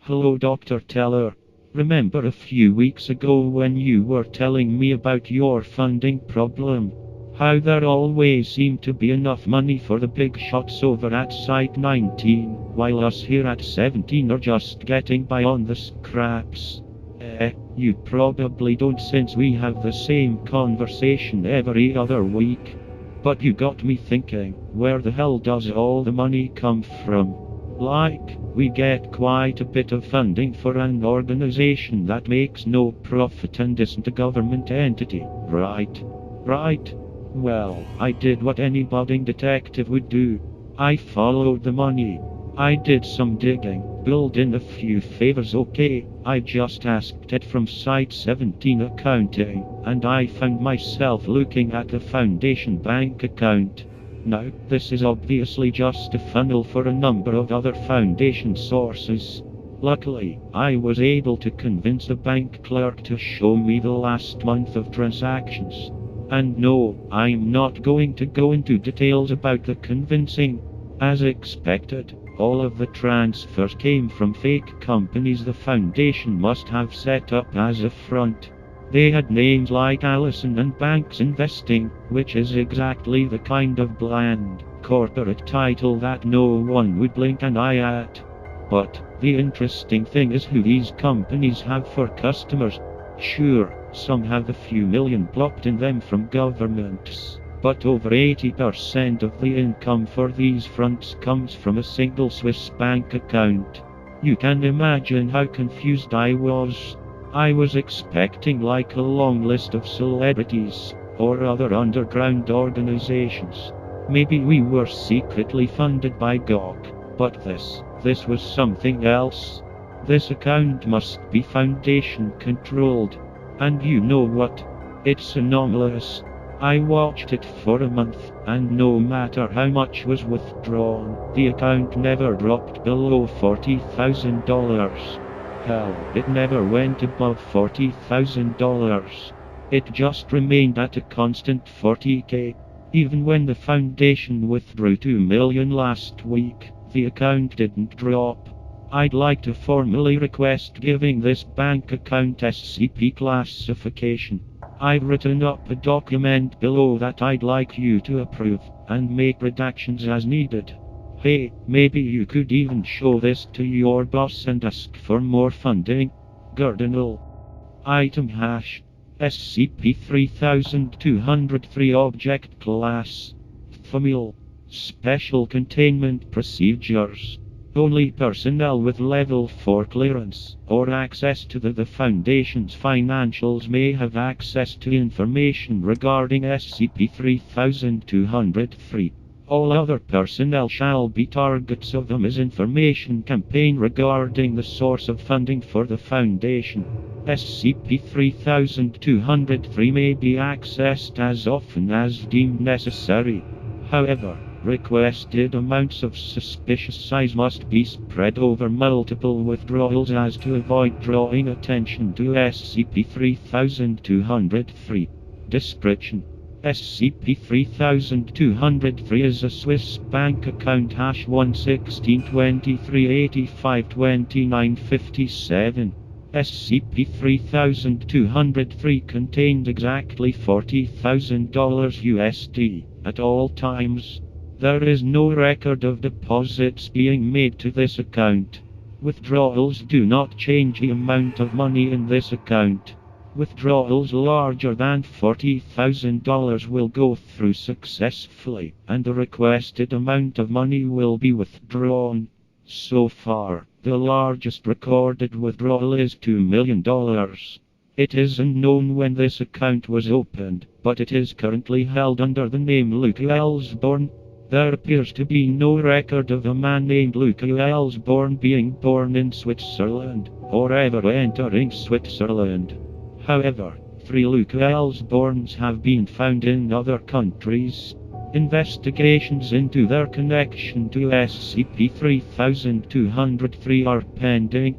Hello, Dr. Teller. Remember a few weeks ago when you were telling me about your funding problem? How there always seemed to be enough money for the big shots over at Site 19, while us here at 17 are just getting by on the scraps. You probably don't, since we have the same conversation every other week. But you got me thinking, where the hell does all the money come from? Like, we get quite a bit of funding for an organization that makes no profit and isn't a government entity, right? Right? Well, I did what any budding detective would do. I followed the money. I did some digging, built in a few favors, okay? I just asked it from Site 17 accounting, and I found myself looking at the Foundation bank account. Now, this is obviously just a funnel for a number of other Foundation sources. Luckily, I was able to convince the bank clerk to show me the last month of transactions. And no, I'm not going to go into details about the convincing. As expected, all of the transfers came from fake companies the Foundation must have set up as a front. They had names like Allison and Banks Investing, which is exactly the kind of bland, corporate title that no one would blink an eye at. But the interesting thing is who these companies have for customers. Sure, some have a few million plopped in them from governments, but over 80% of the income for these fronts comes from a single Swiss bank account. You can imagine how confused I was. I was expecting like a long list of celebrities, or other underground organizations. Maybe we were secretly funded by GOG, but this was something else. This account must be Foundation controlled. And you know what? It's anomalous. I watched it for a month, and no matter how much was withdrawn, the account never dropped below $40,000. Hell, it never went above $40,000. It just remained at a constant 40K. Even when the Foundation withdrew $2 million last week, the account didn't drop. I'd like to formally request giving this bank account SCP classification. I've written up a document below that I'd like you to approve, and make redactions as needed. Hey, maybe you could even show this to your boss and ask for more funding. Cardinal. Item hash. SCP-3203 Object Class. Famil. Special Containment Procedures. Only personnel with Level 4 clearance, or access to the Foundation's financials may have access to information regarding SCP-3203. All other personnel shall be targets of the misinformation campaign regarding the source of funding for the Foundation. SCP-3203 may be accessed as often as deemed necessary. However, requested amounts of suspicious size must be spread over multiple withdrawals as to avoid drawing attention to SCP-3203. Description: SCP-3203 is a Swiss bank account hash 11623852957. SCP-3203 contained exactly $40,000 USD at all times. There is no record of deposits being made to this account. Withdrawals do not change the amount of money in this account. Withdrawals larger than $40,000 will go through successfully, and the requested amount of money will be withdrawn. So far, the largest recorded withdrawal is $2 million. It is unknown when this account was opened, but it is currently held under the name Luke Ellsborn. There appears to be no record of a man named Luke Ellsborn being born in Switzerland, or ever entering Switzerland. However, 3 Luke Ellsborns have been found in other countries. Investigations into their connection to SCP-3203 are pending.